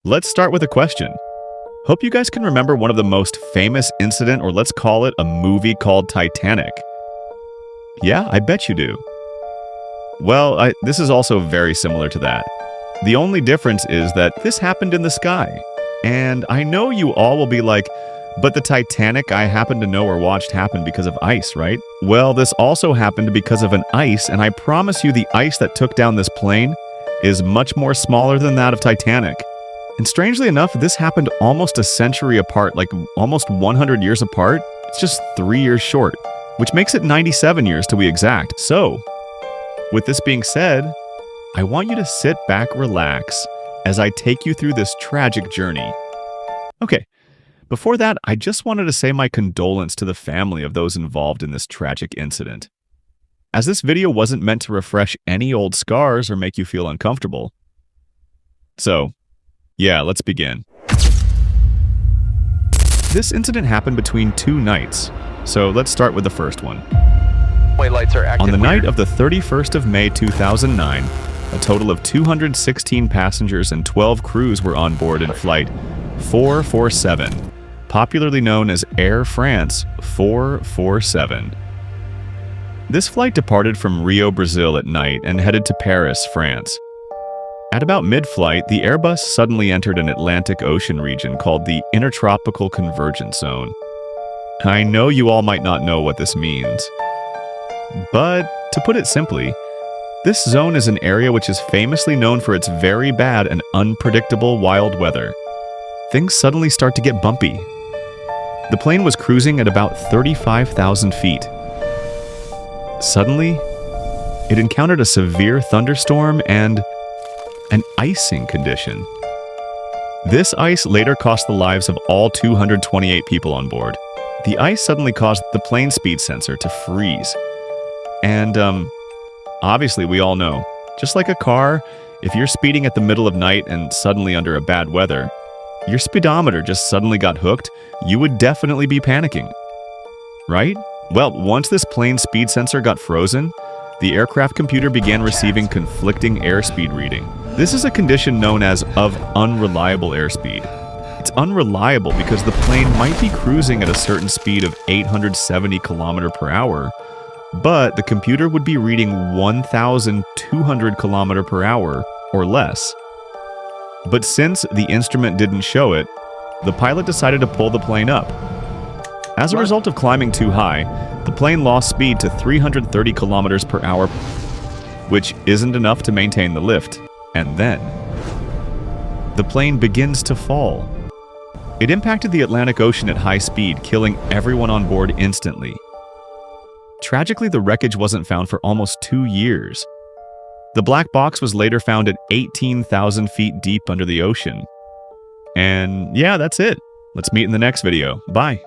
Let's start with a question. Hope you guys can remember one of the most famous incident, or let's call it a movie called Titanic. Yeah, I bet you do. Well, this is also very similar to that. The only difference is that this happened in the sky. And I know you all will be like, but the Titanic I happen to know or watched happened because of ice, right? Well, this also happened because of an ice, and I promise you the ice that took down this plane is much more smaller than that of Titanic. And strangely enough, this happened almost a century apart, like almost 100 years apart. It's just 3 years short, which makes it 97 years to be exact. So, with this being said, I want you to sit back, relax, as I take you through this tragic journey. Okay, before that, I just wanted to say my condolence to the family of those involved in this tragic incident. As this video wasn't meant to refresh any old scars or make you feel uncomfortable. So, yeah, let's begin. This incident happened between two nights, so let's start with the first one. Lights are acting On the weird. night of the 31st of May 2009, a total of 216 passengers and 12 crews were on board in Flight 447, popularly known as Air France 447. This flight departed from Rio, Brazil at night and headed to Paris, France. At about mid-flight, the Airbus suddenly entered an Atlantic Ocean region called the Intertropical Convergence Zone. I know you all might not know what this means, but to put it simply, this zone is an area which is famously known for its very bad and unpredictable wild weather. Things suddenly start to get bumpy. The plane was cruising at about 35,000 feet. Suddenly, it encountered a severe thunderstorm and an icing condition. This ice later cost the lives of all 228 people on board. The ice suddenly caused the plane speed sensor to freeze. And, obviously we all know, just like a car, if you're speeding at the middle of night and suddenly under a bad weather, your speedometer just suddenly got hooked, you would definitely be panicking. Right? Well, once this plane speed sensor got frozen, the aircraft computer began receiving conflicting airspeed reading. This is a condition known as of unreliable airspeed. It's unreliable because the plane might be cruising at a certain speed of 870 km per hour, but the computer would be reading 1,200 km per hour or less. But since the instrument didn't show it, the pilot decided to pull the plane up. As a result of climbing too high, the plane lost speed to 330 km per hour, which isn't enough to maintain the lift. And then, the plane begins to fall. It impacted the Atlantic Ocean at high speed, killing everyone on board instantly. Tragically, the wreckage wasn't found for almost 2 years. The black box was later found at 18,000 feet deep under the ocean. And yeah, that's it. Let's meet in the next video. Bye.